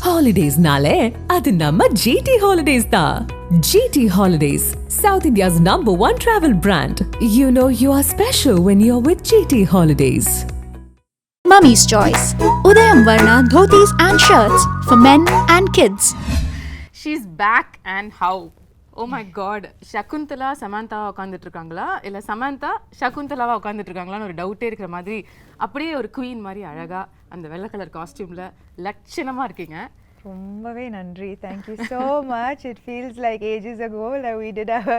Holidays-nale, adu namma GT Holidays da. GT Holidays, South India's #1 travel brand. You know you are special when you're with GT Holidays. Mummy's Choice. Udayam Varna dhotis and shirts for men and kids. She's back and how? Oh my god. Shakuntala Samantha உட்கார்ந்துட்டு இருக்காங்களா இல்ல Samantha Shakuntalaவா உட்கார்ந்துட்டு இருக்காங்களான்னு ஒரு டவுட்டே இருக்கிற மாதிரி அப்படியே ஒரு குயின் மாதிரி அழகா அந்த வெள்ளை கலர் காஸ்டியூம்ல லட்சணமா இருக்கீங்க. ரொம்பவே நன்றி. Thank you so much. It feels like ages ago that we did our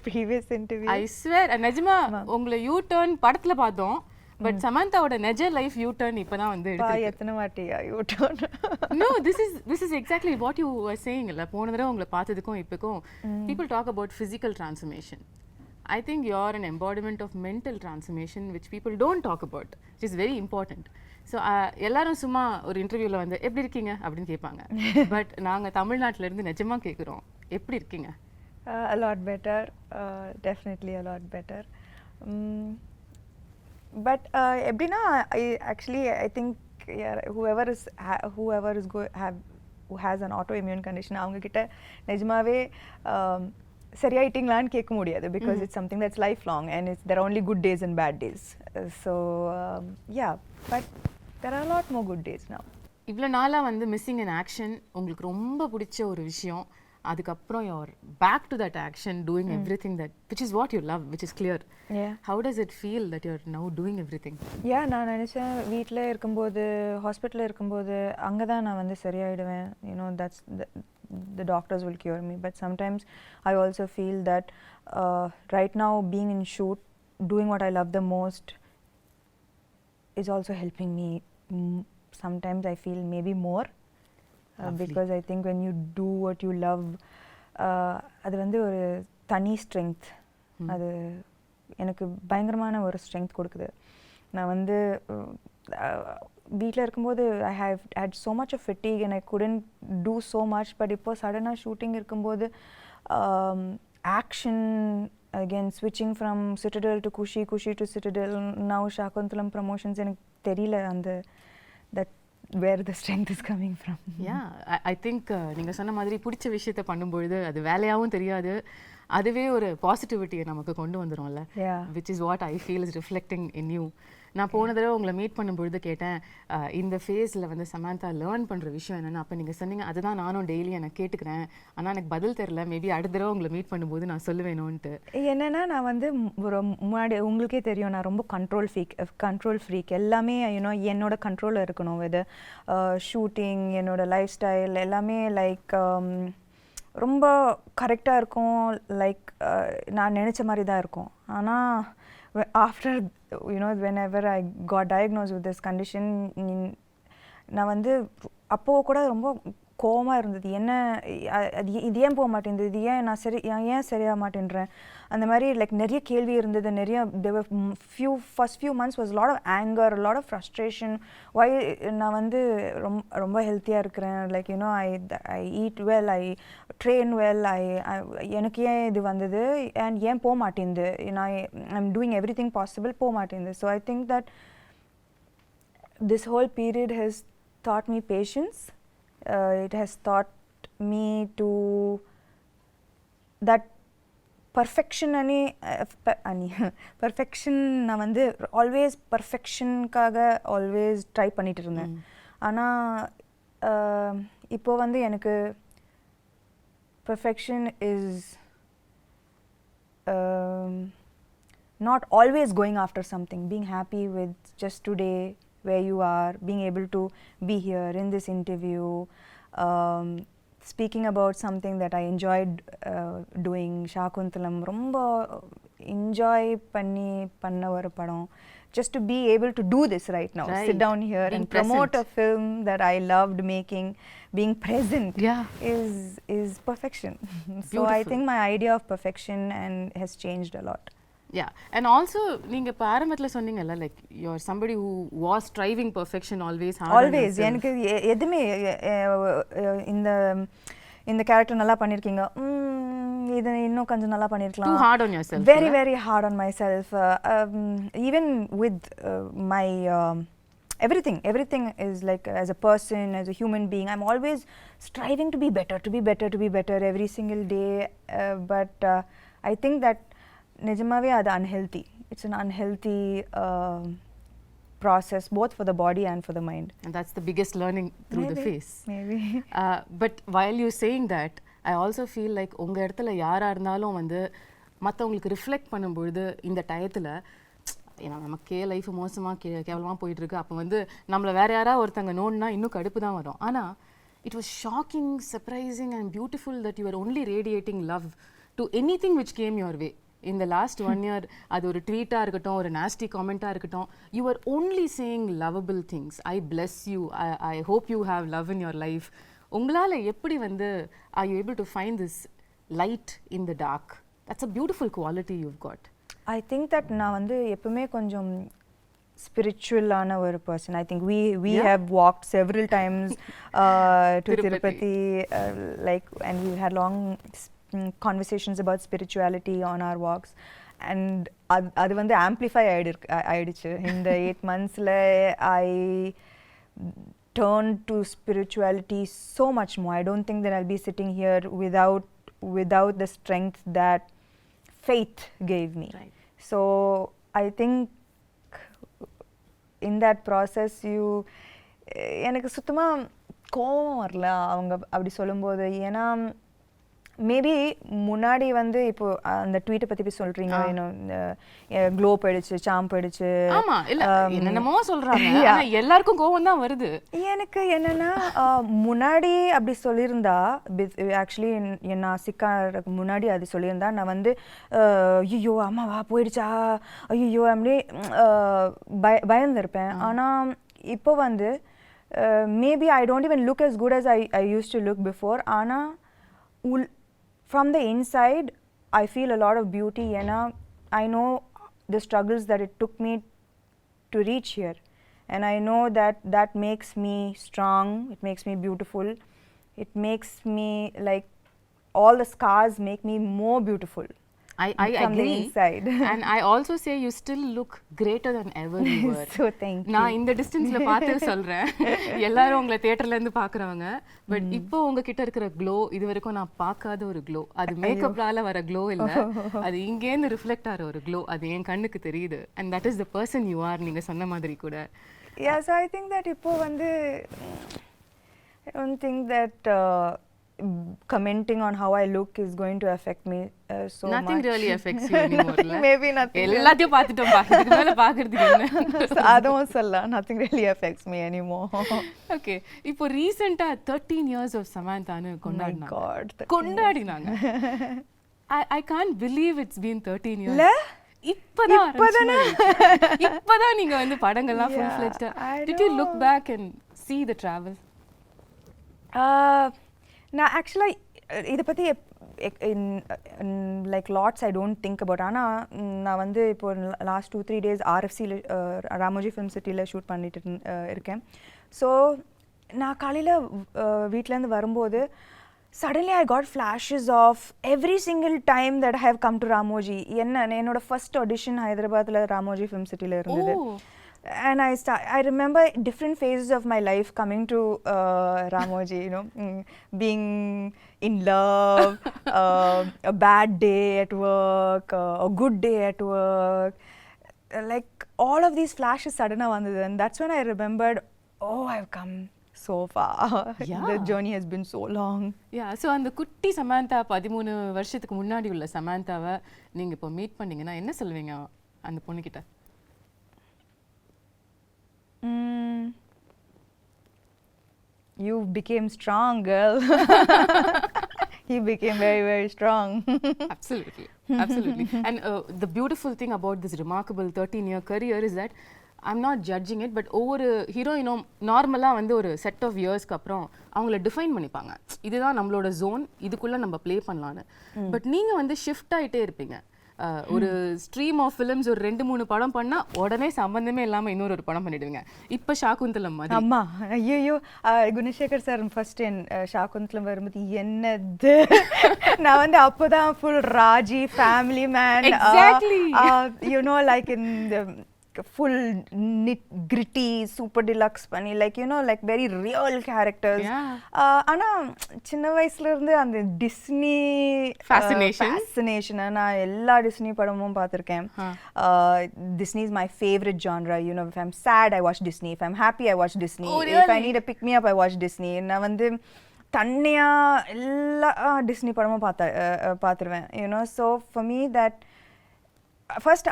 previous interview. I swear நிஜமா உங்களை யூ டர்ன் படத்துல பார்த்தோம். பட் சமந்தாவோட நெஜ லைஃப் யூ டர்ன் இப்பதான் வந்து எடுத்து எத்தனை வாட்டியா U turn? No, this is exactly what you were saying. இல்ல போன தடவை உங்களை பார்த்ததுக்கும் இப்போக்கும் people talk about physical transformation. I think you're an embodiment of mental transformation which people don't talk about, which is very important. So எல்லாரும் சும்மா ஒரு இன்டர்வியூல வந்து எப்படி இருக்கீங்க அப்படின்னு கேட்பாங்க. பட் நாங்க தமிழ்நாட்டுல இருந்து நிஜமா கேக்குறோம் எப்படி இருக்கீங்க? A lot better, definitely a lot better. But எப்படின்னா I think whoever who has an autoimmune condition அவங்க கிட்ட நிஜமாவே சரியாயிட்டீங்களான்னு கேட்க முடியாது because it's something that's lifelong and there are only good days and bad days. So yeah, but there are a lot more good days now. இவ்வளோ நாளாக வந்து missing in action உங்களுக்கு ரொம்ப பிடிச்ச ஒரு விஷயம், அதுக்கப்புறம் you're back to that action doing everything that which is what you love, which is clear. Yeah. How does it feel that you're now doing everything? Yeah, நான் நினைச்சேன் வீட்டில் இருக்கும்போது ஹாஸ்பிட்டலில் இருக்கும்போது அங்கே தான் நான் வந்து சரியாயிடுவேன். You know, that's the doctors will cure me, but sometimes I also feel that right now being in shoot, doing what I love the most is also helping me. Sometimes I feel maybe more because I think when you do what you love அது வந்து ஒரு தனி strength, அது எனக்கு பயங்கரமான ஒரு strength கொடுக்குது. நான் வந்து வீட்டில் இருக்கும்போது I had so much of fatigue and I couldn't do so much, but இப்போ சடனாக ஷூட்டிங் இருக்கும்போது action again, switching from Citadel to Kushi to Citadel, now Shakuntalam promotions, எனக்கு தெரியல அந்த that where the strength is coming from. Yeah, I think நீங்க சொன்ன மாதிரி பிடிச்ச விஷயத்தை பண்ணும்பொழுது அது வேலையாகவும் தெரியாது, அதுவே ஒரு பாசிட்டிவிட்டியை நமக்கு கொண்டு வந்துடும்ல. which is what I feel is reflecting in you. நான் போன தடவை உங்களை மீட் பண்ணும்பொழுது கேட்டேன் இந்த ஃபேஸில் வந்து சமந்தா லேர்ன் பண்ணுற விஷயம் என்னென்னு. அப்போ நீங்கள் சொன்னீங்க அதுதான் நானும் டெய்லி எனக்கு கேட்டுக்கிறேன், ஆனால் எனக்கு பதில் தெரில, மேபி அடுத்த தடவை உங்களை மீட் பண்ணும்போது நான் சொல்லுவேணும்ன்ட்டு. என்னென்னா நான் வந்து ஒரு முன்னாடி உங்களுக்கே தெரியும் நான் ரொம்ப கண்ட்ரோல் ஃப்ரீக். எல்லாமே யூனோ என்னோட கண்ட்ரோலில் இருக்கணும். வித் ஷூட்டிங், என்னோட லைஃப் ஸ்டைல் எல்லாமே லைக் ரொம்ப கரெக்டாக இருக்கும். லைக் நான் நினச்ச மாதிரி தான் இருக்கும். ஆனால் after whenever I got diagnosed with this condition, நான் வந்து அப்போது கூட ரொம்ப கோவமாக இருந்தது. என்ன இது ஏன் போக மாட்டேங்குது, இது ஏன் நான் ஏன் சரியாக மாட்டேன்றேன், அந்த மாதிரி லைக் நிறைய கேள்வி இருந்தது. நிறைய first few months was a lot of anger, a lot of frustration. why நான் வந்து ரொம்ப ஹெல்த்தியாக இருக்கிறேன், like you know I eat well, I train well, எனக்கு ஏன் இது வந்தது and ஏன் போக மாட்டேங்குது, I'm doing everything possible, போக மாட்டேங்குது. So I think that this whole period has taught me patience. It has taught me to that perfection நான் வந்து ஆல்வேஸ் பர்ஃபெக்ஷனுக்காக ஆல்வேஸ் ட்ரை பண்ணிட்டு இருந்தேன். ஆனால் இப்போ வந்து எனக்கு perfection is not always going after something, being happy with just today where you are, being able to be here in this interview, speaking about something that I enjoyed doing. Shakuntalam romba enjoy panna ஒரு படம். Just to be able to do this right now, sit down here being and promote a film that I loved making, being present is perfection. So I think my idea of perfection has changed a lot. Yeah, and also நீங்க இப்ப ஆரம்பத்துல சொன்னீங்கல்ல like you are somebody who was striving perfection always. எனக்கு எதுமே இந்த character நல்லா பண்ணிருக்கீங்க, இது இன்னும் கொஞ்சம் நல்லா பண்ணிருக்கலாம். Too hard on yourself. Very hard on myself. Even with my everything is like as a person, as a human being, I'm always striving to be better every single day, but I think that nijamave adu unhealthy. It's an unhealthy process both for the body and for the mind, and that's the biggest learning through the phase. Maybe but while you saying that, I also feel like unga edathila yaara irundhalum vandu மற்றவங்களுக்கு reflect பண்ணும்பொழுது இந்த டயத்தில் ஏன்னா நமக்கே life மோசமாக கேவலமாக போயிட்டுருக்கு, அப்போ வந்து நம்மளை வேறு யாராவது ஒருத்தங்க நோன்னா இன்னும் கடுப்பு தான் வரும். ஆனால் it was shocking, surprising and beautiful that you are only radiating love to any thing which game your way. இந்த லாஸ்ட் 1 year அது ஒரு ட்வீட்டாக இருக்கட்டும், ஒரு நாஸ்டி காமெண்ட்டாக இருக்கட்டும், you are only saying lovable things. I bless you, I hope you have love in your life. உங்களால் எப்படி வந்து are you able to find this light in the dark? That's a beautiful quality you've got. I think that நான் வந்து எப்பவுமே கொஞ்சம் spiritual-ஆன ஒரு person. I think we have walked several times to Tirupati, like, and we had long conversations about spirituality on our walks, and அது வந்து amplify ஆயிடுச்சு இந்த 8 monthsல. I turned to spirituality so much more. I don't think that I'll be sitting here without the strength that faith gave me. Right. So I think in that process எனக்கு சுத்தமா கோவம் வரல அவங்க அப்படி சொல்லும்போது. ஏன்னா மேபி முன்னாடி வந்து இப்போ அந்த ட்வீட்டை பத்தி சொல்றீங்க, க்ளோ போயிடுச்சு, சாம் போயிடுச்சு, ஆமா இல்ல என்னென்னமோ சொல்றாங்க, ஆனா எல்லாருக்கும் கோவம் தான் வருது. எனக்கு என்னன்னா முன்னாடி அப்படி சொல்லியிருந்தா, ஆக்சுவலி நான் சிக்காருக்கு முன்னாடி அது சொல்லியிருந்தா நான் வந்து ஐயோ அம்மாவா போயிடுச்சா, ஐயோ அப்படி பயந்துருப்பேன். ஆனால் இப்போ வந்து maybe I don't even look as good as I used to look before. ஆனால் from the inside I feel a lot of beauty, and I know the struggles that it took me to reach here, and I know that makes me strong, it makes me beautiful, it makes me like all the scars make me more beautiful. I from agree. The inside. And I also say you still look greater than ever you were. So thank you. நான் இந்த டிஸ்டன்ஸ்ல பார்த்து சொல்றேன், எல்லாரும் உங்களை தியேட்டர்ல இருந்து பாக்குறாங்க, பட் இப்போ உங்ககிட்ட இருக்கிற க்ளோ இது வரைக்கும் நான் பார்க்காத ஒரு க்ளோ. அது மேக்கப்லால வர க்ளோ இல்ல, அது இங்கேருந்து ரிஃப்ளெக்ட் ஆகிற ஒரு க்ளோ. அது என் கண்ணுக்கு தெரியுது. and that is the person you are. நீங்க சொன்ன மாதிரி கூட. Yes, I think that இப்போ வந்து I don't think that commenting on how I look is going to affect me so nothing much. Nothing really affects you anymore. Maybe nothing. எல்லாத்தையும் பார்த்துட்டோம், இதுக்கு மேல பார்க்கிறதுக்கு என்ன? அதுவும் சொல்லலாம், nothing really affects me anymore. Okay, இப்போ ரீசெண்டா 13 years of Samanthaன்னு கொண்டாடினாங்க. I can't believe it's been 13 years. இப்பதான் நீங்க வந்து படங்கள்லாம் full fledged. Did you look back and see the travel? நான் ஆக்சுவலாக இதை பற்றி like lots I don't think about. ஆனால் நான் வந்து இப்போ லாஸ்ட் 2-3 days RFCயில் ராமோஜி ஃபிலிம் சிட்டியில் ஷூட் பண்ணிட்டு இருக்கேன். ஸோ நான் காலையில் வீட்டிலேருந்து வரும்போது suddenly I got flashes of every single time that I have come to Ramoji. என்னோட ஃபர்ஸ்ட் ஆடிஷன் ஹைதராபாத்தில் ராமோஜி ஃபிலிம் சிட்டியில் இருந்தது. And I remember different phases of my life coming to Ramoji, being in love, a bad day at work, a good day at work, like all of these flashes suddenly vandhu, and that's when I remembered, oh, I've come so far. Yeah. The journey has been so long. Yeah, so அந்த குட்டி சமந்தா 13 வருஷத்துக்கு முன்னாடி உள்ள சமந்தாவை நீங்க இப்போ meet பண்ணீங்கன்னா என்ன சொல்வீங்க அந்த பொண்ணு கிட்ட? You became strong, girl. You became very, very strong. Absolutely. And the beautiful thing about this remarkable 13-year career is that I'm not judging it, but ஒவ்வொரு ஹீரோயினும் நார்மலாக வந்து ஒரு செட் ஆஃப் இயர்ஸ்க்கு அப்புறம் அவங்கள டிஃபைன் பண்ணிப்பாங்க, இதுதான் நம்மளோட ஜோன், இதுக்குள்ளே நம்ம ப்ளே பண்ணலான்னு. பட் நீங்கள் வந்து ஷிஃப்ட் ஆகிட்டே இருப்பீங்க. ஒரு ஸ்ட்ரீம் ஆஃப் ஃபிலிம்ஸ் ஒரு 2-3 படம் பண்ணா உடனே சம்பந்தமே இல்லாம இன்னொரு படம் பண்ணிடுவீங்க. இப்ப ஷாகுந்தலம் மாதிரி. அம்மா ஐயோ, குணசேகர் சார் ஃபர்ஸ்ட் ஷாகுந்தலம் வரும்போது என்னது, நான் வந்து அப்போதான் full Raji family man, exactly. You know, like in the full nit gritty super deluxe பண்ணி like you know like very real characters. ஆனா சின்ன வயசுல இருந்து அந்த டிஸ்னி fascination நான் எல்லா டிஸ்னி படமும் பார்த்திருக்கேன். Disney is my favorite genre. You know, if I'm sad I watch Disney, if I'm happy I watch Disney, if I need a pick me up I watch Disney. நான் வந்து தன்னியா எல்லா Disney படமும் பார்த்துருவேன். You know, so for me that first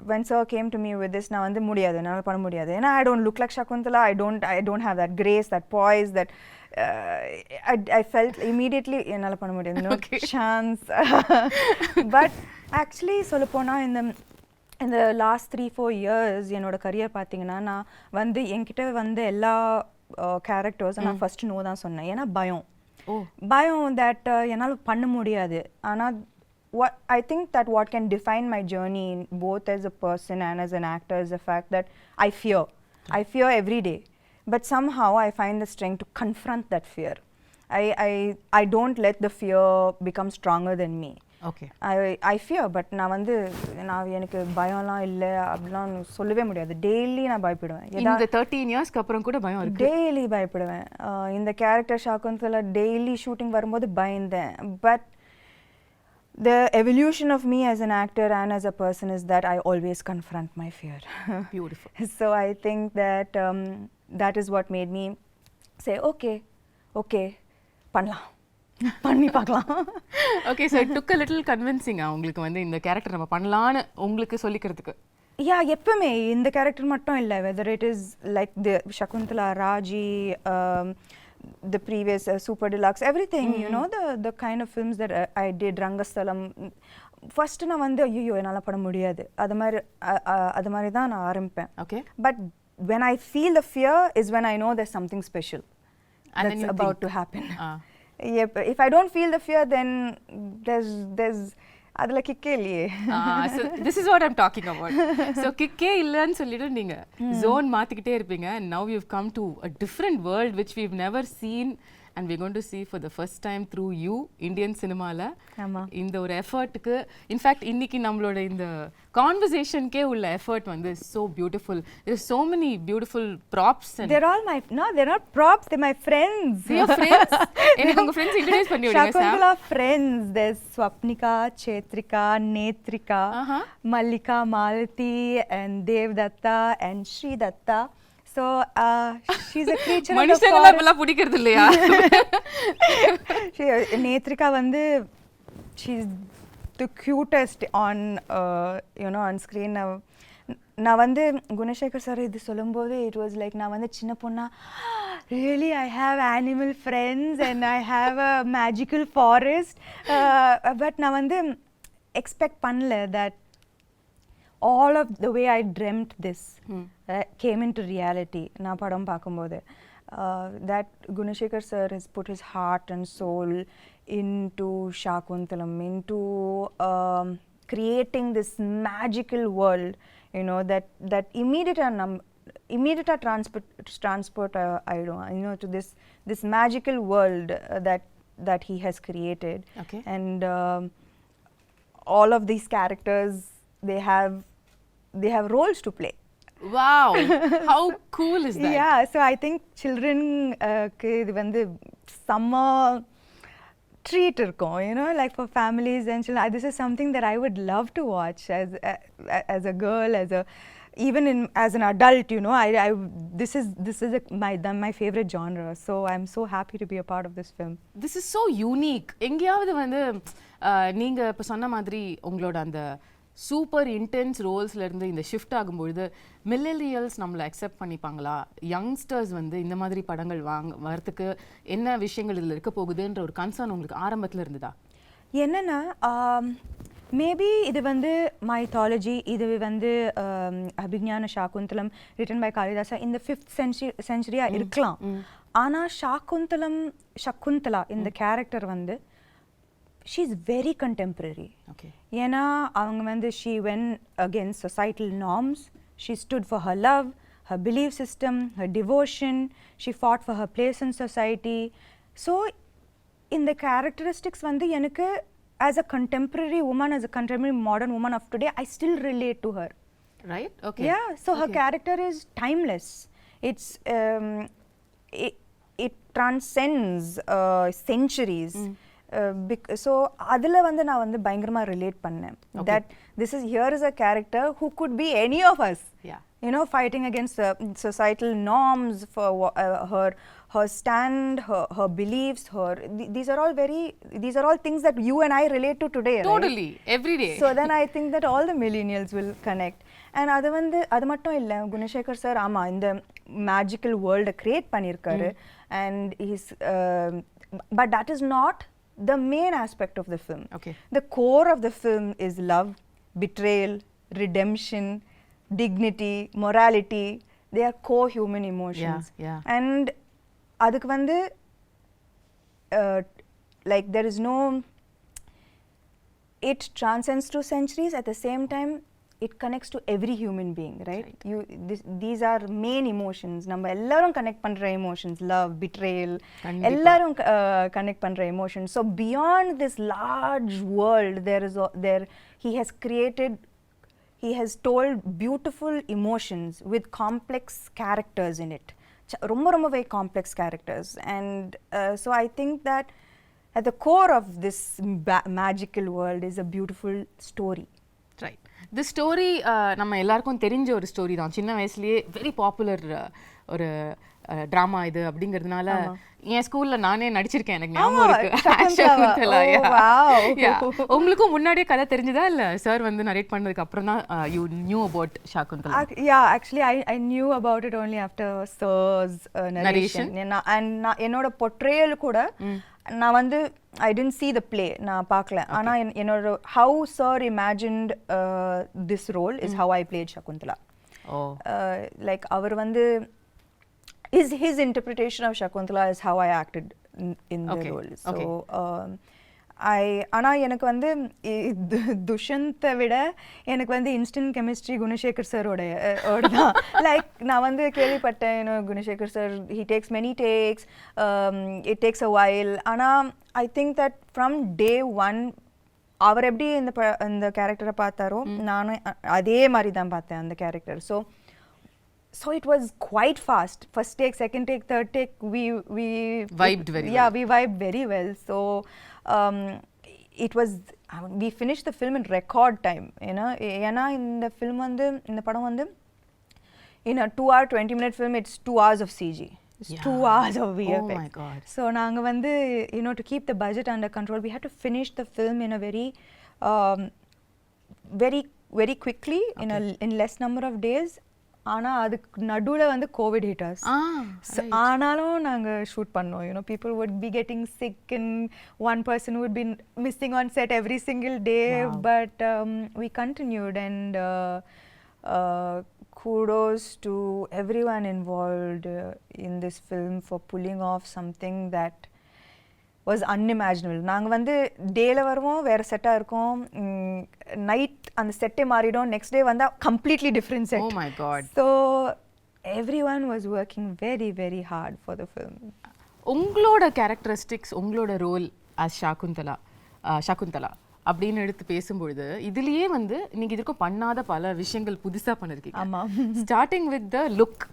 when sir came to me with this நான் வந்து முடியாது, என்னால பண்ண முடியாது, ஏன்னா I don't look like Shakuntala, I don't have that grace, that poise, that I felt immediately என்னால பண்ண முடியாது, no chance. But actually சொல்ல போனா in the last 3-4 years என்னோட career பார்த்தீங்கன்னா நான் வந்து என்கிட்ட வந்து எல்லா characters நான் first no தான் சொன்னேன். ஏன்னா பயம் that என்னால பண்ண முடியாது. ஆனா what I think that what can define my journey both as a person and as an actor is the fact that I fear every day, but somehow I find the strength to confront that fear. I don't let the fear become stronger than me. Okay. I fear, but நான் எனக்கு பயம்லாம் இல்ல அப்படிலாம் சொல்லவே முடியாது. Daily நான் பயப்படுவேன். இந்த 13 இயர்ஸ்க்கு அப்புறம் கூட பயம் இருக்கு. டெய்லி பயப்படுவேன். இந்த கேரக்டர் ஷாகுந்தலா டெய்லி ஷூட்டிங் வரும்போது பயந்தேன். But the evolution of me as an actor and as a person is that I always confront my fear. Beautiful. So I think that that is what made me say okay பண்ணலாம், பண்ணி பார்க்கலாம். Okay, so it took a little convincing உங்களுக்கு வந்து இந்த character நம்ம பண்ணலாம்னு உங்களுக்கு சொல்லிக்கிறதுக்கு. எப்பவுமே இந்த கேரக்டர் மட்டும் இல்லை, whether it is like the Shakuntala, Raji, the previous super deluxe, everything, you know, the kind of films that I did, Rangasthalam, first நான் வந்து ஐயோ என்னால பண்ண முடியாது, அது மாதிரி தான் நான் ஆரம்பிப்பேன். Okay. But when I feel the fear is when I know there's something special that's about to happen. If I don't feel the fear, then there's adla kikke illiye. So this is what I'm talking about. So kikke illannu sollidu neenga zone maathikite irpinga, and now you've come to a different world which we've never seen and we're going to see for the first time through you Indian cinema la. இந்த ஒரு எஃபர்ட்க்கு in fact இன்னைக்கு நம்மளோட இந்த கான்வர்சேஷன்க்கே உள்ள effort வந்து so beautiful. There's so many beautiful props and they're not props, they're my friends. Your friends? எனக்கு உங்க friends introduce பண்ணி விடுங்க sir. Shakuntala friends, there's Swapnika, Chetrika, Netrika, Mallika, Malati and Devdatta and Sri Datta. So she's a creature of the forest. மனுஷங்கள அப்பலாம் பிடிக்கிறது இல்லையா? Netrika வந்து she's the cutest on you know on screen. நான் வந்து Gunasekar sir இது சொல்லும்போது it was like நான் வந்து சின்ன பொண்ணா really I have animal friends and I have a magical forest, but நான் வந்து expect பண்ணல that all of the way I dreamt this came into reality. நான் படம் பார்க்கும்போது that Gunashekar sir has put his heart and soul into Shakuntalam, into creating this magical world, you know, that immediate transport I don't know, you know, to this magical world that he has created. Okay. And all of these characters, they have roles to play. Wow, how cool is that? Yeah, so I think children இது வந்து summer treat இருக்கும், you know, like for families and children. This is something that I would love to watch as a girl, even as an adult, you know. This is my favorite genre, so I'm so happy to be a part of this film. This is so unique. எங்கயாவது வந்து நீங்க இப்ப சொன்ன மாதிரி உங்களோட அந்த super intense ரோல்ஸ்ல இருந்து இந்த ஷிஃப்ட் ஆகும்பொழுது மில்லேனியல்ஸ் நம்மளை அக்செப்ட் பண்ணிப்பாங்களா, யங்ஸ்டர்ஸ் வந்து இந்த மாதிரி படங்கள் வரத்துக்கு என்ன விஷயங்கள் இதில் இருக்க போகுதுன்ற ஒரு கன்சர்ன் உங்களுக்கு ஆரம்பத்தில் இருந்ததா? என்னன்னா மேபி இது வந்து மைத்தாலஜி, இது வந்து அபிஞான சாகுந்தலம் ரிட்டன் பை காளிதாசா இந்த 5th century இருக்கலாம். ஆனால் சகுந்தலா இந்த கேரக்டர் வந்து she's very contemporary. Okay. ஏன்னா அவங்க வந்து she went against societal norms, she stood for her love, her belief system, her devotion, she fought for her place in society. So இந்த characteristics வந்து எனக்கு as a contemporary woman, as a contemporary modern woman of today, I still relate to her. Right? Okay. Yeah, so her character is timeless. It's it transcends centuries. So adula vandu na vandu bayangarama relate pannen that here is a character who could be any of us. Yeah. You know, fighting against societal norms for her stand, her beliefs, these are all things that you and I relate to today. Totally, right? every day. So then I think that all the millennials will connect. And அது மட்டும் இல்ல, Gunasekar sir ஆமா இந்த magical வேர்ல்ட create பண்ணியிருக்காரு. And but that is not the main aspect of the film. Okay. The core of the film is love, betrayal, redemption, dignity, morality. They are core human emotions. Yeah. And adukku vandu like there is no, it transcends to centuries. At the same time it connects to every human being, right? These are main emotions. நம்ம எல்லாரும் connect பண்ற emotions, love, betrayal, எல்லாரும் connect பண்ற emotions. So beyond this large world, he has told beautiful emotions with complex characters in it. ரொம்ப very complex characters. And so I think that at the core of this magical world is a beautiful story. Right. The story நம்ம எல்லாருக்கும் தெரிஞ்ச ஒரு story தான். சின்ன வயசுலயே very popular ஒரு drama இது அப்படிங்கிறதுனால என் ஸ்கூல்ல நானே நடிச்சிருக்கேன், எனக்கு ஞாபகம் இருக்கு. சகுந்தலா. உங்களுக்கும் முன்னாடியே கதை தெரிஞ்சதா இல்ல சார் வந்து நரேட் பண்ணதுக்கு அப்புறம் தான் you knew about Shakuntala? Yeah, actually I knew about it only after sir's narration. And என்னோட portrayal கூட நான் வந்து I didn't see the play, நான் பார்க்கல. ஆனா என்னோட how sir imagined this role is how I played Shakuntala. Like அவர் வந்து his interpretation of Shakuntala is how I acted in the role. So ஆனா எனக்கு வந்து துஷந்தை விட எனக்கு வந்து இன்ஸ்டன்ட் கெமிஸ்ட்ரி குணசேகர் சாரோட தான். லைக் நான் வந்து கேள்விப்பட்டேன், Gunasekar sir he takes many takes, it takes a while. ஆனா I think that from day one அவர் எப்படி இந்த கேரக்டரை பார்த்தாரோ நானும் அதே மாதிரி தான் பார்த்தேன் அந்த character. So it was quite fast. First take, second take, third take, we vibed very well. Yeah, we vibed very well. So it was, we finished the film in record time, you know. ஏன்னா இந்த film வந்து இந்த படம் வந்து in a 2 hour 20 minute film, it's 2 hours of CG. It's 2 hours of VFX. Oh my god. So நாங்க வந்து, you know, to keep the budget under control, we had to finish the film in a very quickly, in less number of days. ஆனா அதுக்கு நடுவுல வந்து Covid hit us. ஆனாலும் நாங்க shoot பண்ணோம். You know, people would be getting sick and one person would be missing on set every single day. Wow. But we continued, and kudos to everyone involved in this film for pulling off something that was unimaginable. நாங்க வந்து டேல வருவோம், வேற செட்டா இருக்கும், night அந்த செட்டே மாறிடும், நெக்ஸ்ட் டே வந்தா completely different set. Oh my god. So everyone was working very very hard for the film. உங்களோட கேரக்டரிஸ்டிக்ஸ், உங்களோட ரோல் as சகுந்தலா அப்படின்னு எடுத்து பேசும்பொழுது இதுலயே வந்து நீங்க இதுக்கும் பண்ணாத பல விஷயங்கள் புதுசா பண்ணிருக்கீங்க. ஆமா. ஸ்டார்டிங் வித் த லுக்,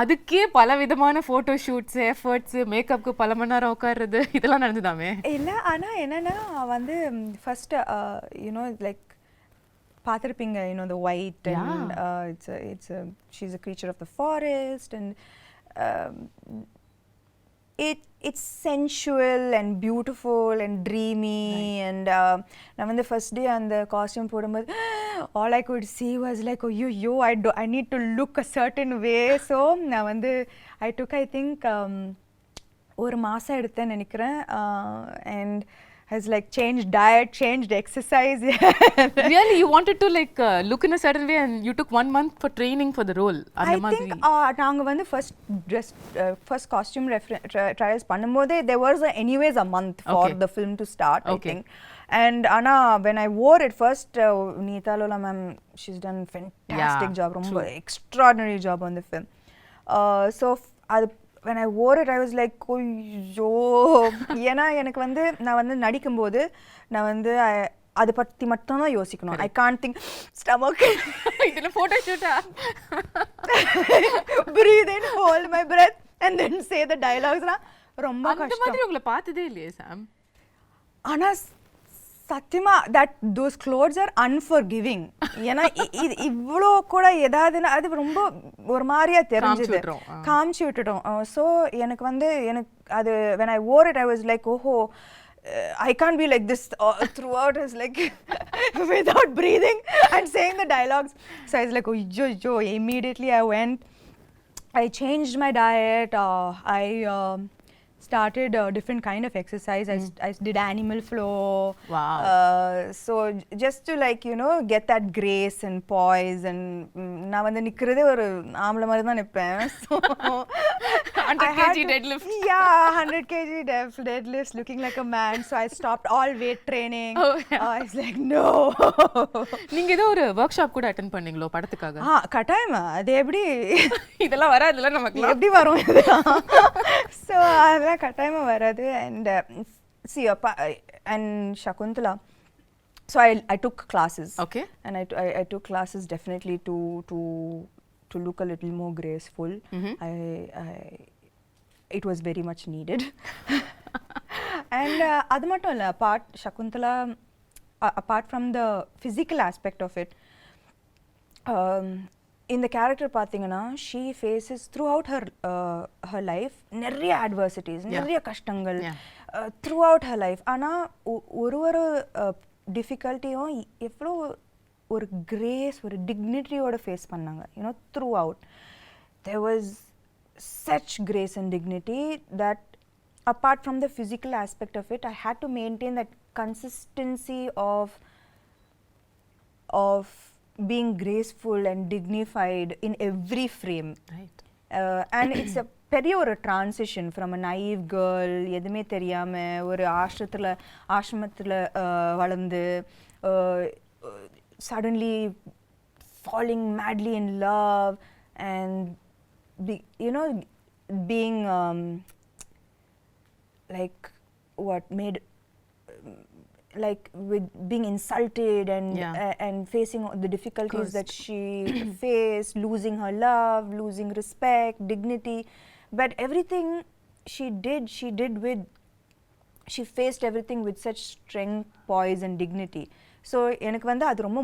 அதுக்கே பல விதமான போட்டோ ஷூட்ஸ், எஃபர்ட்ஸ், மேக்கப்க்கு பல மணி நேரம் உட்கார்றது, இதெல்லாம் நடந்துதாமே? இல்ல, ஆனா என்னன்னா வந்து ஃபர்ஸ்ட் you know, like பார்த்திருப்பீங்க, you know, the white and she's a creature of the forest, and it's sensual and beautiful and dreamy. Right. And நான் வந்து first day அந்த costume போடும்போது all I could see was like, oh yo, I need to look a certain way. So நான் வந்து I took, I think ஒரு மாசம் எடுத்தேன் நினைக்கிறேன். And has like changed diet, changed exercise. Really, you wanted to like look in a certain way, and you took 1 month for training for the role? I think நாங்க வந்து first costume trials பண்ணும்போதே there was anyways a month for the film to start, I think. And Anna, when I wore it first, Neeta Lola ma'am, she's done fantastic job, ரொம்ப extraordinary job on the film. So when I wore it, I was like, ஐயோ, ஏன்னா எனக்கு வந்து நான் வந்து நடிக்கும்போது நான் வந்து அதை பற்றி மட்டும் தான் யோசிக்கணும். ஐ கான்ட் திங்க் ஸ்டமக் இதில் photo ஷூட்டா breathe in, hold my breath and then say the dialogues. ரொம்ப அந்த மாதிரி உங்களை பார்த்ததே இல்லையே சாம். ஆனா சத்தியமா that those clothes are unforgiving. ஏன்னா இவ்வளோ கூட ஏதாவதுன்னா அது ரொம்ப ஒரு மாதிரியா தெரிஞ்சது, காமிச்சு விட்டுட்டோம். ஸோ எனக்கு அது when I wore it I was like oh I can't be like this throughout. It's like without breathing and saying the dialogues. So I was like oh immediately I went, I changed my diet, I started a different kind of exercise. I did animal flow. Wow. So just to like get that grace and poise, and நான் வந்து நிக்கிறதே ஒரு ஆம்பளை மாதிரி தான் நிப்பேன். So 100 kg deadlift. Yeah, 100 kg deadlifts, looking like a man. So I stopped all weight training. I was like no. நீங்க ஏதோ ஒரு work shop கூட அட்டெண்ட் பண்ணீங்களோ படத்துக்காக? கட்டாயமா. அது எப்படி இதெல்லாம் வராதுல நமக்கு, எப்படி வரும் இதெல்லாம்? So அதெல்லாம் கட்டாயமா வராது. And see and Shakuntala, so I took classes. Okay. And I took classes definitely to look a little more graceful. It was very much needed. And adu mattum illa, Shakuntala apart from the physical aspect of it, in the character பாத்தீங்கன்னா she faces throughout her life நிறைய adversities, நிறைய கஷ்டங்கள் throughout her life. ஆனா ஒரு டிஃபிகல்ட்டியும் எவ்வளோ ஒரு grace, ஒரு டிக்னிட்டியோட face பண்ணாங்க. throughout there was such grace and dignity that apart from the physical aspect of it, I had to maintain that consistency of being graceful and dignified in every frame. Right. And it's a பெரிய ஒரு transition from a naive girl, எதுவுமே தெரியாம ஒரு ஆசிரமத்தில் வளர்ந்து suddenly falling madly in love and being like what made like with being insulted and facing the difficulties that she faced, losing her love, losing respect, dignity, but everything she faced everything with such strength, poise and dignity. So எனக்கு வந்து அது ரொம்ப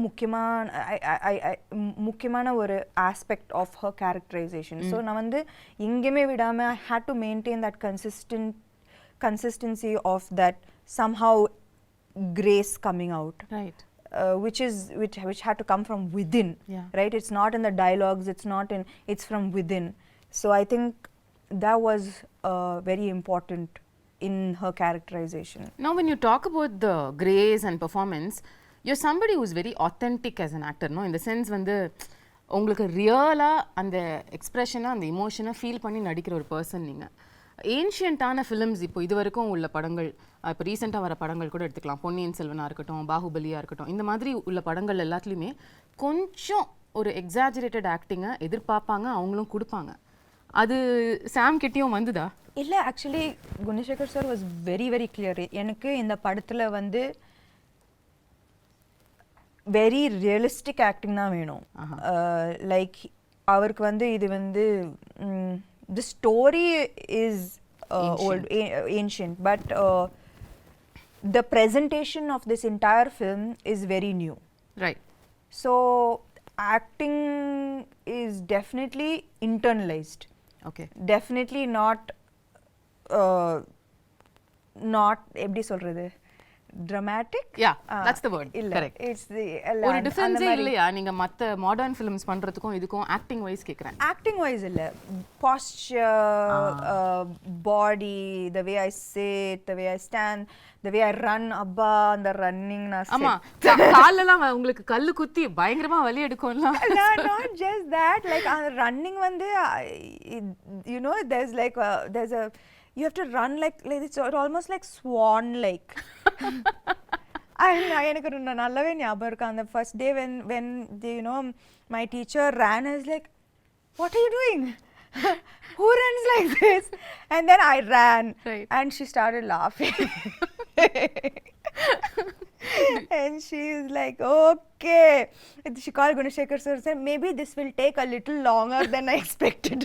முக்கியமான ஒரு aspect of her characterization. So நான் வந்து எங்கேயுமே விடாம I had to maintain that consistency of that somehow grace coming out, right? Which had to come from within. Right? It's not in the dialogues, it's from within. So I think that was very important in her characterization. Now when you talk about the grace and performance, you're somebody who's very authentic as an actor, no? In the sense வந்து உங்களுக்கு ரியலா அந்த எக்ஸ்பிரஷனை, அந்த இமோஷனை feel பண்ணி நடிக்கிற ஒரு person நீங்க. ஏன்ஷியன்ட்டான ஃபிலிம்ஸ் இப்போ இது வரைக்கும் உள்ள படங்கள், இப்போ ரீசெண்டாக வர படங்கள் கூட எடுத்துக்கலாம், பொன்னியின் செல்வனாக இருக்கட்டும், பாகுபலியாக இருக்கட்டும், இந்த மாதிரி உள்ள படங்கள் எல்லாத்துலேயுமே கொஞ்சம் ஒரு எக்ஸாஜரேட்டட் ஆக்டிங்கை எதிர்பார்ப்பாங்க, அவங்களும் கொடுப்பாங்க. அது சாம் கிட்டேயும் வந்துதா? இல்லை, actually Gunasekar sir was very very clear. எனக்கு இந்த படத்தில் வந்து வெரி ரியலிஸ்டிக் ஆக்டிங் தான் வேணும். லைக் அவருக்கு வந்து இது வந்து the story is old, ancient, but the presentation of this entire film is very new. Right. So acting is definitely internalized. Okay. Definitely not எப்படி சொல்றது, dramatic. Yeah, that's the word. Correct. It's the ஒரு difference இல்லையா நீங்க மத்த modern films பண்றதுக்கும் இதுக்கும் acting wise கேக்குறேன்? Acting wise இல்ல, posture, body, the way I sit, the way I stand, the way I run, அப்பா அந்த ரன்னிங் நான் ஆமா காலெல்லாம் உங்களுக்கு கல்லு குத்தி பயங்கரமா வலி எடுக்கும்ல. not just that, like running வந்து there's like there's a you have to run like it's almost like swan like. எனக்கு நல்லாவே ஞாபகம் இருக்கு அந்த first day when my teacher ran, I was like, what are you doing? Who runs like this? And then I ran. Right. And she started laughing. And she's like, okay. She called Gunashekhar sir and said, maybe this will take a little longer than I expected.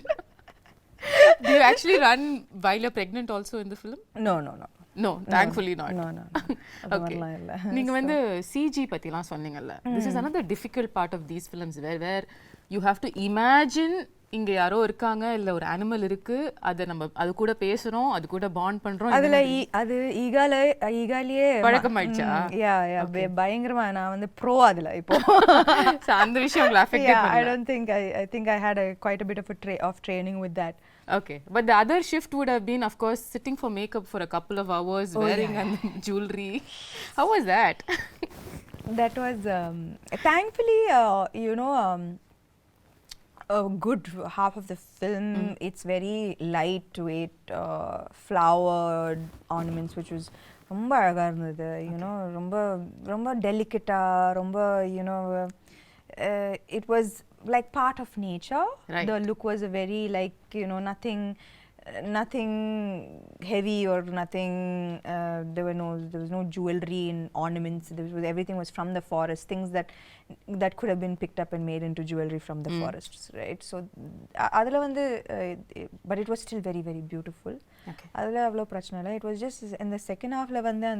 Do you actually run while you're pregnant also in the film? No. No, thankfully not. No. Okay. நீங்க வந்து CG பத்திலாம் சொன்னீங்கல்ல. This is another difficult part of these films where you have to imagine இங்க யாரோ இருக்காங்க இல்ல ஒரு animal இருக்கு அது கூட பேசுறோம் அது கூட பாண்ட் பண்றோம் அதுல அது ஈகாலியே பழக்கமாயிடுச்சா யா பயங்கரமா நான் வந்து ப்ரோ அதுல இப்போ அந்த விஷயம் உங்களை அஃபெக்ட் பண்ணல I don't think I think I had quite a bit of training with that. Okay, but the other shift would have been of course sitting for makeup for a couple of hours wearing jewelry. How was that? That was thankfully a good half of the film it's very lightweight flowered ornaments which was ரொம்ப அழகா இருந்தது ரொம்ப டெலிகேட்டா ரொம்ப it was like part of nature. Right. The look was a very like nothing heavy or nothing there was no jewelry and ornaments. Everything was from the forest, things that could have been picked up and made into jewelry from the forests, right? So adula vandu but it was still very very beautiful. Okay. adula avlo prachana illa. It was just in the second half la vandu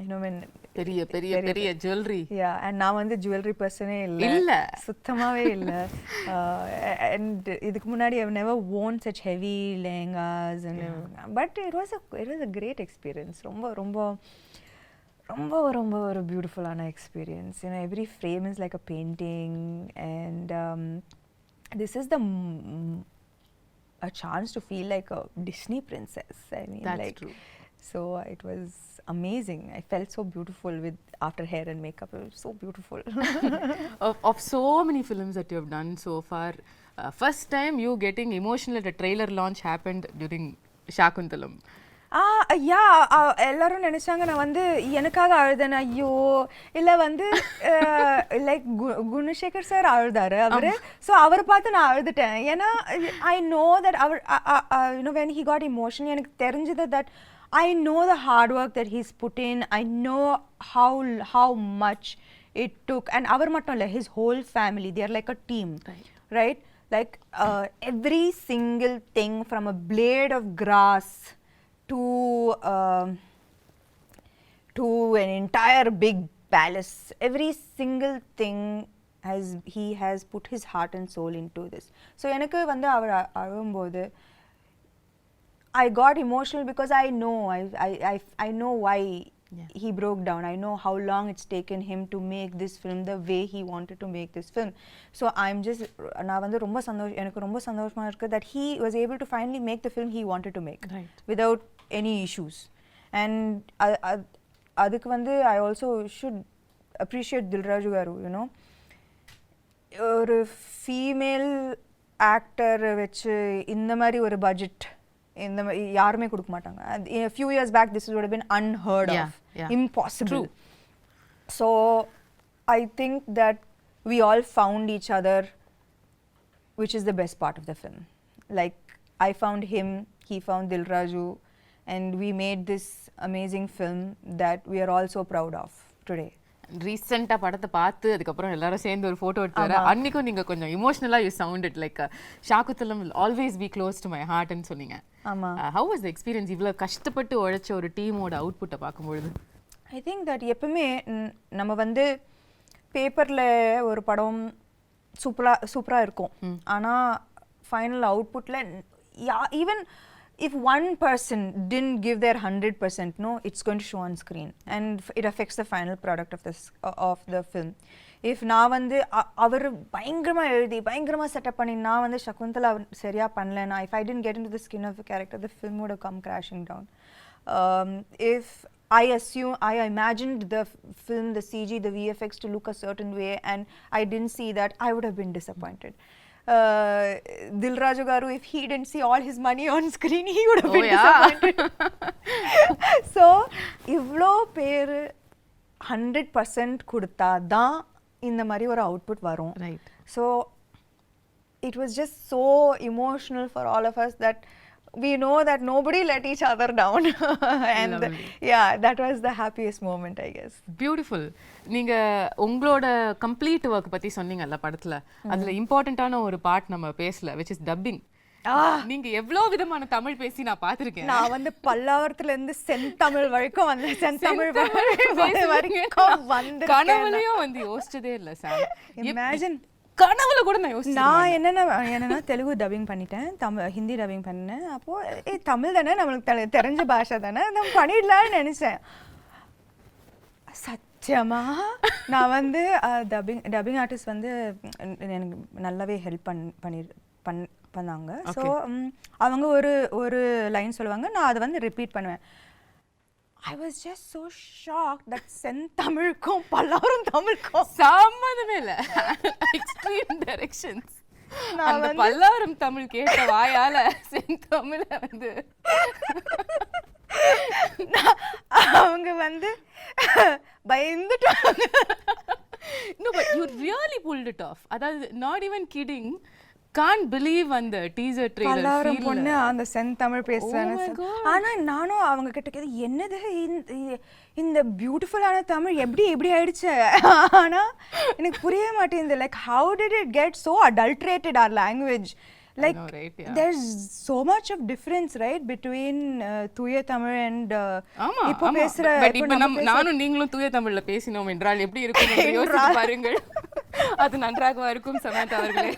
and when பெரிய jewelry. Yeah, and நான் வந்து jewelry person இல்ல சுத்தமாவே இல்ல. And இதுக்கு முன்னாடி I've never worn such heavy lehengas and but it was a great experience. ரொம்ப ஒரு beautiful ஆன experience. Every frame is like a painting and this is a chance to feel like a Disney princess. I mean, that's like true. So it was amazing. I felt so beautiful after hair and makeup. It was so beautiful. of so many films that you have done so far, first time you getting emotional at a trailer launch happened during Shakuntalam. எல்லாரும் நினைச்சாங்க நான் வந்து எனக்காக அழுதேன். ஐயோ இல்ல வந்து like Gunasekar sir அழுதாரு அவரு. ஸோ அவரை பார்த்து நான் அழுதுட்டேன். ஏன்னா ஐ நோ தட் அவர் when he got emotional எனக்கு தெரிஞ்சது that I know the hard work that he's put in. I know how much it took. And அவர் மட்டும் இல்ல, his whole family, they are like a team, right? Like every single thing from a blade of grass to an entire big palace, every single thing he has put his heart and soul into this. So எனக்கு வந்து அவர் அழும்போது I got emotional because I know why he broke down. I know how long it's taken him to make this film the way he wanted to make this film. So I'm just நான் வந்து எனக்கு ரொம்ப சந்தோஷமா இருக்கு that he was able to finally make the film he wanted to make without any issues. And அதுக்கு வந்து I also should appreciate Dilraju garu, ஒரு female actor வச்சு இந்த மாதிரி ஒரு பட்ஜெட் யாருமே கொடுக்க மாட்டாங்க. A few years back this would have been unheard of. Impossible. True. So I think that we all found each other, which is the best part of the film. Like I found him, he found Dilraju, and we made this amazing film that we are all so proud of today. ரீசெண்டா படத்தை பார்த்து அதுக்கப்புறம் எல்லாரும் சேர்ந்து ஒரு photo எடுத்து வர அன்னைக்கும் நீங்க கொஞ்சம் இமோஷனலா you sounded like Shaakuntalam will always be close to my heart ன்னு சொன்னீங்க. How was the experience? இவ்வளவு கஷ்டப்பட்டு உழைச்ச ஒரு டீமோட அவுட்புட்டை பார்க்கும்பொழுது I think that எப்பவுமே நம்ம வந்து பேப்பர்ல ஒரு படம் சூப்பரா இருக்கும். ஆனா final அவுட்புட்ல even if one person didn't give their 100%, it's going to show on screen and it affects the final product of the film. If நான் வந்து அவர் பயங்கரமா எழுதி பயங்கரமா செட்டப் பண்ணி நான் வந்து சகுந்தலா சரியா பண்ணலனா, if I didn't get into the skin of the character, the film would have come crashing down. If I imagined the film, the CG, the VFX to look a certain way and I didn't see that, I would have been disappointed. Dilraju garu, if he didn't see all his money on screen, he would have been disappointed. So ivlo பேர் 100% கொடுத்தா தான் இந்த மாதிரி ஒரு output வரும். So it was just so emotional for all of us that we know that nobody let each other down. And yeah, that was the happiest moment, I guess. Beautiful. நீங்க உங்களோட complete work பத்தி சொன்னீங்கல்ல படத்துல, அதுல இம்பார்ட்டன்ட்டான ஒரு part நம்ம பேசல, which is dubbing. நீங்க எவ்வளவு விதமான தமிழ் பேசி நான் பாத்திருக்கேன். நான் வந்து பல்லாவரத்துல இருந்து செந்தமிழ் வரைக்கும் வந்து செந்தமிழ் வரைக்கும் வந்து கனவுலயும் வந்து யோசிச்சதே இல்ல சார். இமேஜின் கனவுல கூட நான் யோசிச்சேன். நான் என்னன்னா தெலுங்கு டப்பிங் பண்ணிட்டேன், ஹிந்தி டப்பிங் பண்ணேன். அப்போ தமிழ் தானே நம்மளுக்கு தெரிஞ்ச பாஷை தானே, நம்ம பண்ணிடலாம்னு நினைச்சேன். சத்தியமா நான் வந்து டப்பிங் ஆர்டிஸ்ட் வந்து எனக்கு நல்லாவே ஹெல்ப் பண்ணாங்க. ஸோ அவங்க ஒரு லைன் சொல்லுவாங்க, நான் அதை வந்து ரிப்பீட் பண்ணுவேன். I was just so shocked that செந்தமிழுக்கும் Pallavaram தமிழுக்கும் சம்மந்தமே இல்ல. Extreme directions. அந்த பல்லாவரம் தமிழ் கேட்ட வாயால செந்தமிழ வந்து அவங்க வந்து பயந்துட்டாங்க. No, but you really pulled it off. அதாவது not even kidding. Can't believe அந்த டீசர் ட்ரெய்லர் பல்லாவரம் பொண்ணு அந்த செந்தமிழ் பேசுறாங்க. ஆனா நானும் அவங்க கிட்ட கேது என்னது இந்த பியூட்டிஃபுல்லான தமிழ் எப்படி ஆயிடுச்சு. ஆனா எனக்கு புரிய மாட்டேங்குது. Like how did it get so adulterated our language? Like know, right? Yeah. There's so much of difference, right, between தூய தமிழ் and இப்போ பேசுற. இப்போ நானும் நீங்களும் தூய தமிழ்ல பேசினோம் என்றால் எப்படி இருக்கும் என்று யோசித்து பாருங்கள். அது நன்றாக இருக்கும் சமந்தா அவர்களே.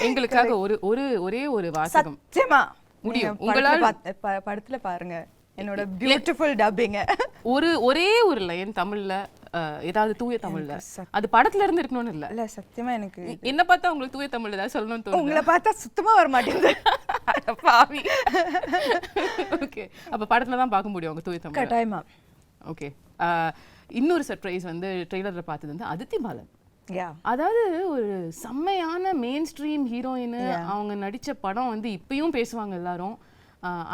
எங்களுக்காக ஒரே ஒரு வாசகம் சத்தியமா முடியும் உங்களால படத்துல பாருங்க என்னோட பியூட்டிஃபுல் டப்பிங். ஒரே ஒரு லைன் தமிழ்ல, ஏதாவது தூய தமிழ்ல, அது படத்துல இருந்து இருக்கணும்னு இல்ல. சத்தியமா எனக்கு என்ன பார்த்தா உங்களுக்கு தூய தமிழ்ல ஏதாவது சொல்லணும்னு தோணுது? உங்களை பார்த்தா சுத்தமா வர மாட்டேங்குது. பாவி. ஓகே, அப்ப படத்துல தான் பார்க்க முடியும் உங்க தூய தமிழ். கட்டாயமா. ஓகே, இன்னொரு சர்ப்ரைஸ் வந்து ட்ரெய்லர்ல பார்த்தது வந்து அதித்தி பாலன். அதாவது ஒரு செம்மையான மெயின் ஸ்ட்ரீம் ஹீரோயின். அவங்க நடிச்ச படம் வந்து இப்பயும் பேசுவாங்க எல்லாரும்.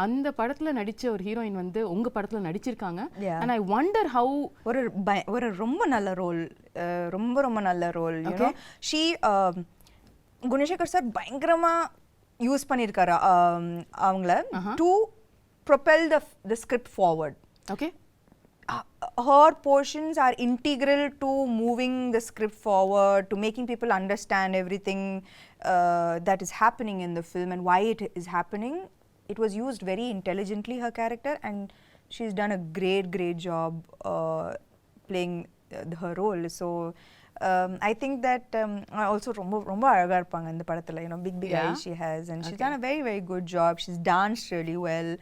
அந்த படத்துல நடிச்ச ஒரு ஹீரோயின் வந்து உங்க படத்துல நடிச்சிருக்காங்க. and I wonder how ஒரு ரொம்ப நல்ல ரோல், ரொம்ப நல்ல role. you know she Gunasekar sir பயங்கரமா யூஸ் பண்ணிருக்காரு அவங்கள to propel the script forward. okay, her portions are integral to moving the script forward, to making people understand everything that is happening in the film and why it is happening. It was used very intelligently, her character, and she's done a great job playing her role. So I think that also ரொம்ப அழகா இருப்பாங்க இந்த படத்துல. You know, big eyes she has, and she's done a very good job. She's danced really well.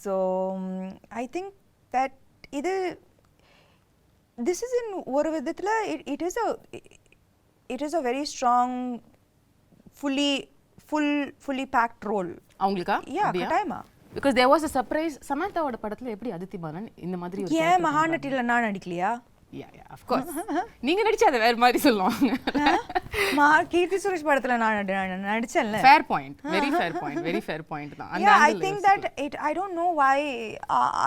So I think that this is in ஒரு விதத்துல it is a very strong fully packed role. அவங்களுக்கா? கட்டாயமா. because there was a surprise. சமந்தாவோட படத்துல எப்படி அதித்தி பாலன் இந்த மாதிரி ஒரு ஏன் மகாநட்டில நான் நடிக்கலையா? yeah of course. நீங்க நடிச்சா அது வேற மாதிரி சொல்லுவாங்க. கீர்த்தி சுரேஷ் படத்துல நான் நடிச்சேன்ல. fair point, very fair point தான். yeah, I think that I don't know why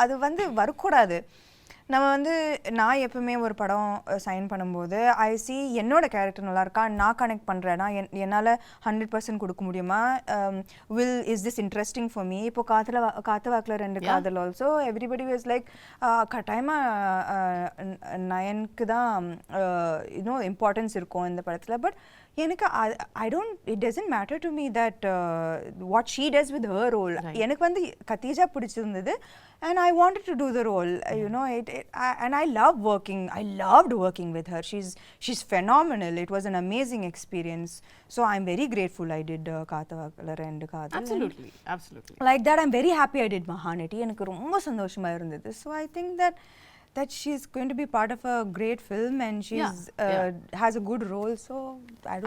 அது வந்து வரக்கூடாது. நம்ம வந்து நான் எப்பவுமே ஒரு படம் சைன் பண்ணும்போது ஐ சி என்னோட கேரக்டர் நல்லா இருக்கா, நான் கனெக்ட் பண்ணுறேன்னா என்னால் 100% கொடுக்க முடியுமா, is this interesting for me. இப்போ காத்து வாக்கில் 2 காதல் ஆல்சோ எவ்ரிபடி வாஸ் லைக் கட்டாயமாக நயனுக்கு தான் இம்பார்ட்டன்ஸ் இருக்கும் இந்த படத்தில். பட் எனக்கு it doesn't matter to me that what she does with her role. எனக்கு வந்து கத்தீஜா பிடிச்சிருந்தது and I wanted to do the role. You know, and I loved working with her. She's phenomenal. It was an amazing experience. So I'm very grateful I did Kaathavakalar and Kaadhal. Absolutely. Like that, I'm very happy I did Mahanati. எனக்கு ரொம்ப சந்தோஷமா இருந்தது. So I think that she's going to be part of a great film and she's has a good role. So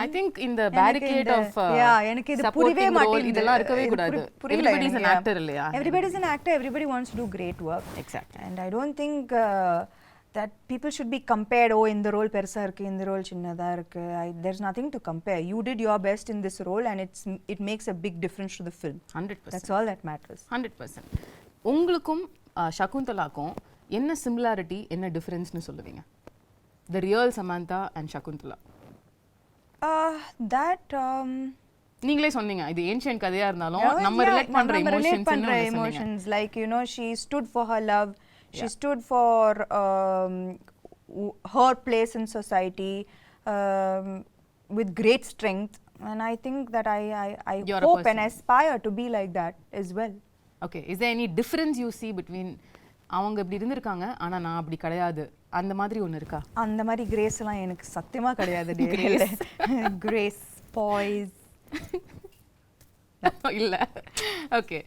I think in the barricade of எனக்கு இது புரியவே மாட்டேங்குது. இதெல்லாம் இருக்கவே கூடாது. Everybody is an actor இல்லையா? Everybody is an actor. Everybody wants to do great work. Exactly. And I don't think that people should be compared. இந்த role பெருசா இருக்கு, இந்த ரோல் சின்னதா இருக்கு. There's nothing to compare. You did your best in this role and it makes a big difference to the film. 100%. That's all that matters. 100%. உங்களுக்கும் சகுந்தலாக்கும் என்ன similarity, என்ன டிஃபரன்ஸ்னு சொல்லுவீங்க? The real Samantha and Shakuntala. That நீங்களே சொன்னீங்க இது ancient கதையா இருந்தாலும் நம்ம ரிலேட் பண்ற emotions like you know she stood for her love, she stood for her place in society with great strength, and I think that I hope and aspire to be like that as well. Okay, is there any difference you see between அவங்க இப்படி இருந்திருக்காங்க ஆனா நான் அப்படி கிடையாது அந்த மாதிரி ஒன்னு இருக்கா? அந்த மாதிரி கிரேஸ் எல்லாம் எனக்கு சத்தியமா கிடையாது. கிரேஸ் பாய்ஸ் இல்ல. ஓகே,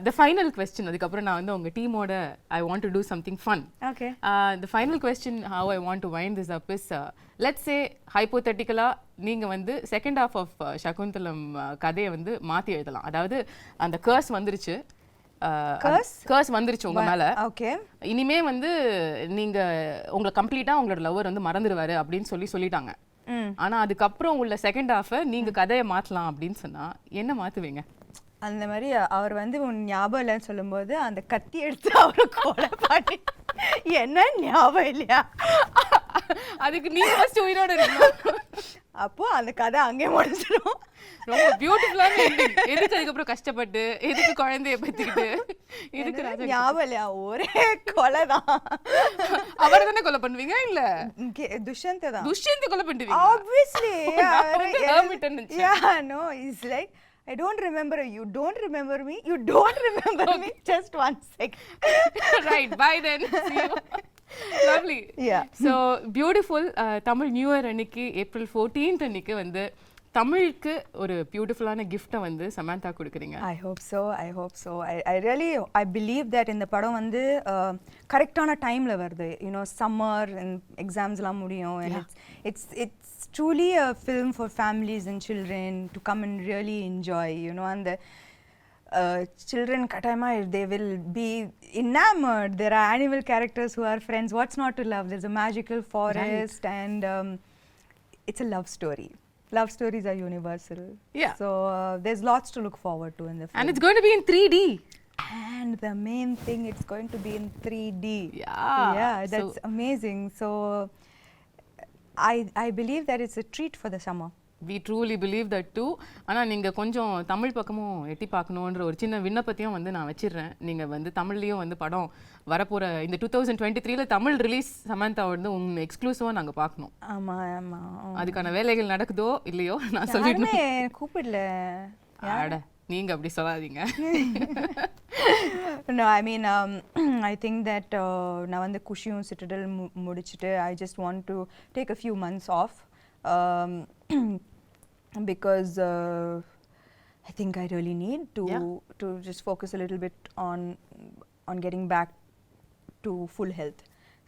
the final question, அதுக்கப்புறம் நான் வந்து உங்க டீமோட I want to do something fun. Okay. The final question how I want to wind this up is let's say hypothetically நீங்க வந்து second half of சகுந்தலம் கதையை வந்து மாத்தி எழுதலாம். அதாவது அந்த curse வந்துருச்சு, கர்ஸ் வந்துருச்சு உங்க மேல. ஓகே, இனிமே வந்து நீங்க உங்களை கம்ப்ளீட்டா உங்களோட லவர் வந்து மறந்துடுவாரு அப்படின்னு சொல்லிட்டாங்க. ஆனா அதுக்கப்புறம் உள்ள செகண்ட் ஹாஃப் நீங்க கதையை மாத்தலாம் அப்படின்னு சொன்னா என்ன மாத்துவீங்க? அந்த மாதிரி அவர் வந்து உன் ஞாபகம் இல்லைன்னு சொல்லும்போது அந்த கத்தி எடுத்து அவரை கொலை பண்ணி என்ன ஞாபகம் இல்லையா அதுக்கு நீங்க ஃபர்ஸ்ட் உயிரோட இருக்கணும். அப்போ அந்த கதை அங்கே முடிஞ்சிடும். ரொம்ப பியூட்டிஃபுல்லான எண்டிங். எதுக்கு அதுக்கப்புறம் கஷ்டப்பட்டு எதுக்கு குழந்தைய பத்திக்கிட்டு இதுக்கு ஞாபகம் இல்லையா ஒரே கொலை தான். அவரை தானே கொலை பண்ணுவீங்க? இல்ல துஷ்யந்தை தான். துஷ்யந்தை கொலை பண்ணுவீங்க obviously. Yeah, no, it's like I don't remember you, don't remember me, you don't remember me, just 1 second. Right, bye then, see you. Lovely. Yeah. So beautiful. Tamil New Year அன்னைக்கு April 14th அன்னைக்கு வந்து தமிழுக்கு ஒரு பியூட்டிஃபுல்லான கிஃப்ட்டை வந்து சமந்தா கொடுக்குறீங்க. I hope so. I really believe that இந்த படம் வந்து கரெக்டான டைம்ல வருது. You know, summer and examsலாம் முடியும், and it's truly a film for families and children to come and really enjoy, you know, and the children katayama they will be enamored. There are animal characters who are friends. What's not to love? There's a magical forest, right. And it's a love story. Love stories are universal. Yeah. So there's lots to look forward to in the film. And it's going to be in 3D. And the main thing, it's going to be in 3D. Yeah. That's amazing. So I believe that it's a treat for the summer. We truly believe that too. ஆனால் நீங்கள் கொஞ்சம் தமிழ் பக்கமும் எட்டி பார்க்கணுன்ற ஒரு சின்ன விண்ணப்பத்தையும் வந்து நான் வச்சிடுறேன். நீங்கள் வந்து தமிழ்லேயும் வந்து படம் வரப்போகிற இந்த 2023 தமிழ் ரிலீஸ் சமந்தா வந்து உங்கள் எக்ஸ்க்ளூசிவாக நாங்கள் பார்க்கணும். ஆமாம். அதுக்கான வேலைகள் நடக்குதோ இல்லையோ நான் சொல்லிடுறேன். கூப்பிடல ஆட நீங்கள் அப்படி சொல்லாதீங்க. No, I mean, I think that நான் வந்து குஷியும் சிட்டடல் முடிச்சுட்டு I just want to take a few months off. Because I think I really need to just focus a little bit on getting back to full health.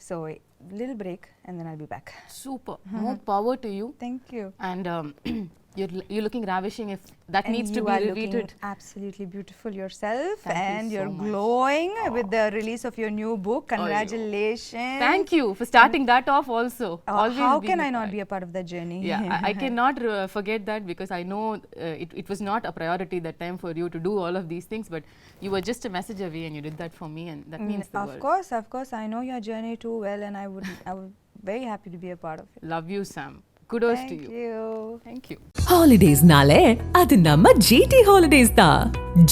So a little break and then I'll be back. Super. More power to you. Thank you. And you're looking ravishing. If that and needs to be repeated. You are looking absolutely beautiful yourself. Thank and you so you're much. glowing with the release of your new book. Congratulations. Thank you for starting that off also. How can I not be a part of that journey? Yeah, I cannot forget that because I know it was not a priority that time for you to do all of these things, but you were just a message away and you did that for me, and that means the world. Of course. I know your journey too well, and I would very happy to be a part of it. Love you, Sam. Kudos to you. Thank you. Holidays nale adu namma GT Holidays da.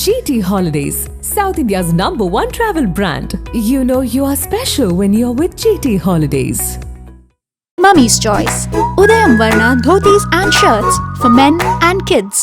GT Holidays, South India's #1 travel brand. You know you are special when you're with GT Holidays. Mummy's Choice. Udayam Varna dhotis and shirts for men and kids.